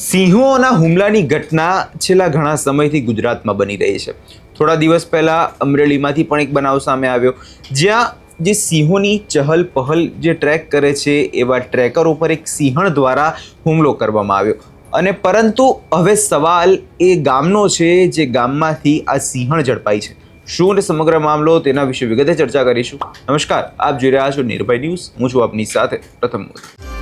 સિંહોના હુમલાની ઘટના છેલ્લા ઘણા સમયથી ગુજરાતમાં બની રહી છે। થોડા દિવસ પહેલાં અમરેલીમાંથી પણ એક બનાવ સામે આવ્યો, જ્યાં જે સિંહોની ચહલ પહલ જે ટ્રેક કરે છે એવા ટ્રેકર ઉપર એક સિંહણ દ્વારા હુમલો કરવામાં આવ્યો। અને પરંતુ હવે સવાલ એ ગામનો છે જે ગામમાંથી આ સિંહણ ઝડપાઈ છે। શું સમગ્ર મામલો તેના વિશે વિગતે ચર્ચા કરીશું। નમસ્કાર, આપ જોઈ રહ્યા છો નિર્ભય ન્યૂઝ। હું છું આપની સાથે પ્રથમ મોદી।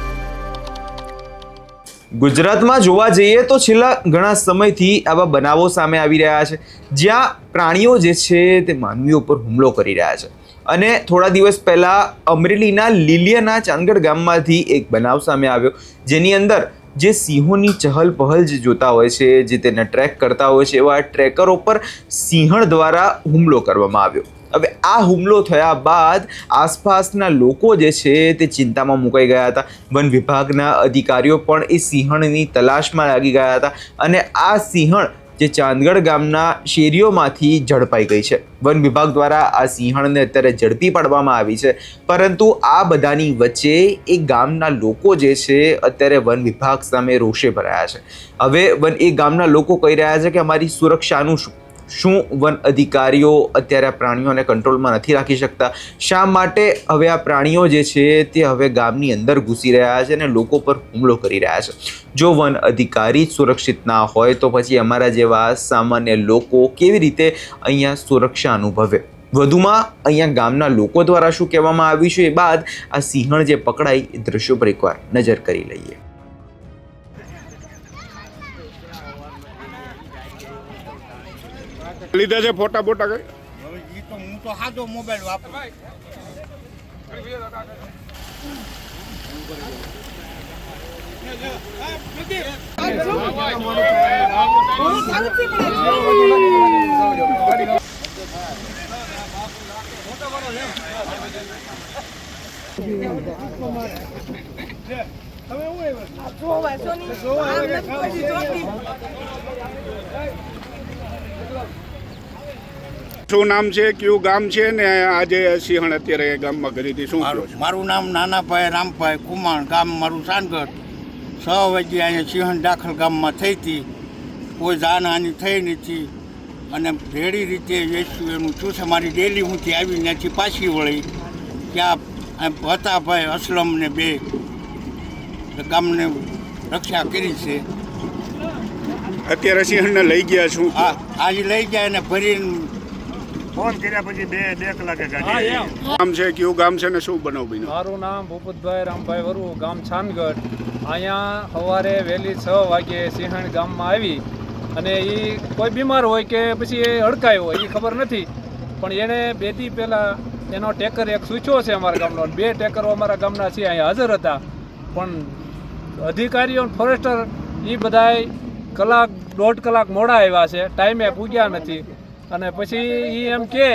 ગુજરાતમાં જોવા જઈએ તો છેલ્લા ઘણા સમયથી આવા બનાવો સામે આવી રહ્યા છે, જ્યાં પ્રાણીઓ જે છે તે માનવીઓ પર હુમલો કરી રહ્યા છે। અને થોડા દિવસ પહેલાં અમરેલીના લીલિયાના ચાંદગઢ ગામમાંથી એક બનાવ સામે આવ્યો, જેની અંદર જે સિંહોની ચહલ પહલ જે જોતા હોય છે, જે તેને ટ્રેક કરતા હોય છે, એવા ટ્રેકરો પર સિંહણ દ્વારા હુમલો કરવામાં આવ્યો। હવે આ હુમલો થયા બાદ આસપાસના લોકો જે છે તે ચિંતામાં મુકાઈ ગયા હતા। વન વિભાગના અધિકારીઓ પણ એ સિંહણની તલાશમાં લાગી ગયા હતા અને આ સિંહણ જે ચાંદગઢ ગામના શેરીઓમાંથી ઝડપાઈ ગઈ છે। વન વિભાગ દ્વારા આ સિંહણને અત્યારે ઝડપી પાડવામાં આવી છે, પરંતુ આ બધાની વચ્ચે એ ગામના લોકો જે છે અત્યારે વન વિભાગ સામે રોષે ભરાયા છે। હવે એ ગામના લોકો કહી રહ્યા છે કે અમારી સુરક્ષાનું શું વન અધિકારીઓ અત્યારે આ પ્રાણીઓને કંટ્રોલમાં નથી રાખી શકતા? શા માટે હવે આ પ્રાણીઓ જે છે તે હવે ગામની અંદર ઘૂસી રહ્યા છે અને લોકો પર હુમલો કરી રહ્યા છે? જો વન અધિકારી સુરક્ષિત ના હોય તો પછી અમારા જેવા સામાન્ય લોકો કેવી રીતે અહીંયા સુરક્ષા અનુભવે? વધુમાં અહીંયા ગામના લોકો દ્વારા શું કહેવામાં આવ્યું છે એ બાદ આ સિંહણ જે પકડાઈ એ દ્રશ્યો પર એકવાર નજર કરી લઈએ। લીધા છે ફોટા બોટા કઈ હવે તો હું તો સાદો મોબાઈલ વાપરું। શું નામ છે, કયું ગામ છે ને આજે સિંહણ અત્યારે ગામમાં કરી હતી? શું મારું નામ નાનાભાઈ રામભાઈ કુમાણ, ગામ મારું ચાંદગઢ। 6 વાગે અહીંયા સિંહણ દાખલ ગામમાં થઈ હતી, કોઈ જાનહાની થઈ નથી અને ભેડી રીતે વેચ્યું એનું શું છે। મારી ડેલી હુંથી આવી ત્યાંથી પાછી વળી ત્યાં હતા ભાઈ અસલમ ને બે ગામને રક્ષા કરી છે। અત્યારે સિંહણને લઈ ગયા છું? હા, આજે લઈ ગયા અને ભરીને ફોન કર્યા પછી બે કલાકે ગાડી। ગામ છે, કયું ગામ છે ને શું બનાવ બન્યો? મારું નામ ભૂપતભાઈ રામભાઈ વરુ, ગામ ચાંદગઢ। અહીંયા સવારે વહેલી 6 વાગે સિંહણ ગામમાં આવી અને એ કોઈ બીમાર હોય કે પછી એ હડકાયો હોય એ ખબર નથી, પણ એણે 2 દી પહેલાં એનો ટેકર એક સૂચ્યો છે અમારા ગામનો। 2 ટેકરો અમારા ગામના છે અહીંયા હાજર હતા, પણ અધિકારીઓ ફોરેસ્ટર એ બધાય 1-1.5 કલાક મોડા આવ્યા છે, ટાઈમે પૂગ્યા નથી। અને પછી એ એમ કે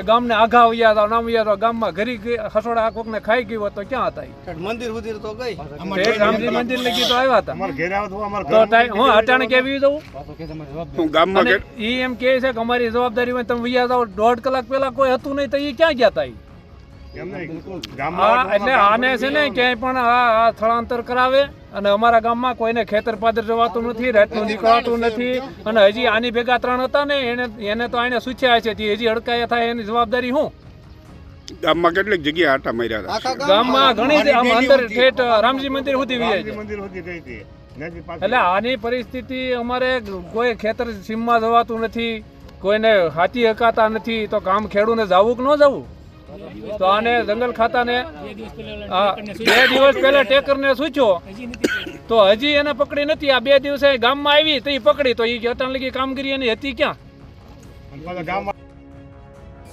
ગામને આઘા વયા હતા, નામ વયા હતા, ગામમાં ઘરી હસોડા કોકને ખાઈ ગયું તો ક્યાં હતા? મંદિર સુધી તો ગઈ, રામજી મંદિર લગી તો આવ્યા હતા અમાર ઘરે આવો તો અમાર તો ટાઈમ હું અટાણે કેવી દઉં ગામમાં એ એમ કે છે કે અમારી જવાબદારી હોય તમે વયા જાઓ। 1.5 કલાક પહેલા કોઈ હતું નહીં તો એ ક્યાં ગયા હતા? એમ નહીં હા, ગામમાં એટલે આને છે ને ક્યાંય પણ આ સ્થળાંતર કરાવે અને અમારા ગામમાં કોઈને ખેતર પાદર જવાતું નથી, રાતનું નીકળાતું નથી। અને હજી આની ભેગા 3 હતા ને એને તો આને સૂચ્યા છે, હજી અડકાયા થાય એની જવાબદારી શું? ગામમાં કેટલીક જગ્યાએ આટા માર્યા હતા? ગામમાં ઘણી અંદર ઠેઠ રામજી મંદિર સુધી વહી છે। મંદિર સુધી ગઈ હતી નજીક પાસે। એટલે આની પરિસ્થિતિ અમારે કોઈ ખેતર સીમમાં જવાતું નથી, કોઈને હાથી હકાતા નથી, તો કામ ખેડૂને જવું કે ન જવું? તો આને જંગલ ખાતાને 2 દિવસ પહેલા ટેકરને સૂચ્યો તો હજી એને પકડી નથી। આ 2 દિવસે ગામમાં આવી તો એ પકડી, તો એ અટાણ લગી કામગીરી એની હતી ક્યાં?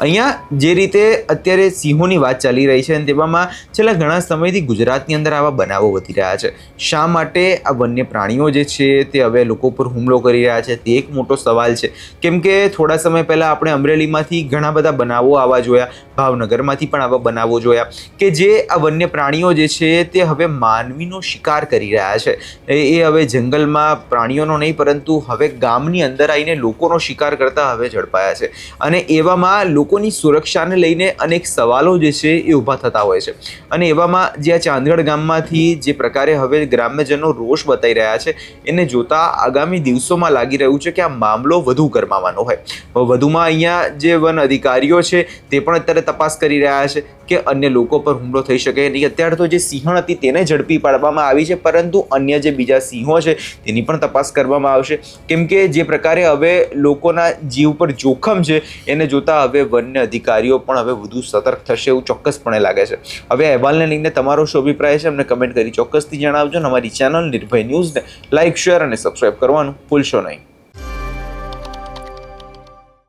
અહીંયા જે રીતે અત્યારે સિંહોની વાત ચાલી રહી છે અને તેવામાં છેલ્લા ઘણા સમયથી ગુજરાતની અંદર આવા બનાવો વધી રહ્યા છે। શા માટે આ વન્ય પ્રાણીઓ જે છે તે હવે લોકો પર હુમલો કરી રહ્યા છે તે એક મોટો સવાલ છે। કેમ કે થોડા સમય પહેલાં આપણે અમરેલીમાંથી ઘણા બધા બનાવો આવા જોયા, ભાવનગરમાંથી પણ આવા બનાવો જોયા કે જે આ વન્ય પ્રાણીઓ જે છે તે હવે માનવીનો શિકાર કરી રહ્યા છે। એ હવે જંગલમાં પ્રાણીઓનો નહીં પરંતુ હવે ગામની અંદર આવીને લોકોનો શિકાર કરતા હવે ઝડપાયા છે। અને એવામાં લોકોની સુરક્ષાને લઈને અનેક સવાલો જે છે એ ઊભા થતા હોય છે અને એવામાં જે આ ચાંદગઢ ગામમાંથી જે પ્રકારે હવે ગ્રામ્યજનો રોષ બતાવી રહ્યા છે એને જોતા આગામી દિવસોમાં લાગી રહ્યું છે કે આ મામલો વધુ ગરમાવાનો હોય। વધુમાં અહીંયા જે વન અધિકારીઓ છે તે પણ અત્યારે તપાસ કરી રહ્યા છે કે અન્ય લોકો પર હુમલો થઈ શકે નહીં। અત્યારે તો જે સિંહણ હતી તેને ઝડપી પાડવામાં આવી છે, પરંતુ અન્ય જે બીજા સિંહો છે તેની પણ તપાસ કરવામાં આવશે, કેમ કે જે પ્રકારે હવે લોકોના જીવ પર જોખમ છે એને જોતા હવે વન્ય અધિકારીઓ પણ હવે વધુ સતર્ક થશે એવું ચોક્કસપણે લાગે છે। હવે અહેવાલને લઈને તમારો શું અભિપ્રાય છે અમને કમેન્ટ કરી ચોક્કસથી જણાવજો અને અમારી ચેનલ નિર્ભય ન્યૂઝને લાઇક, શેર અને સબસ્ક્રાઇબ કરવાનું ભૂલશો નહીં।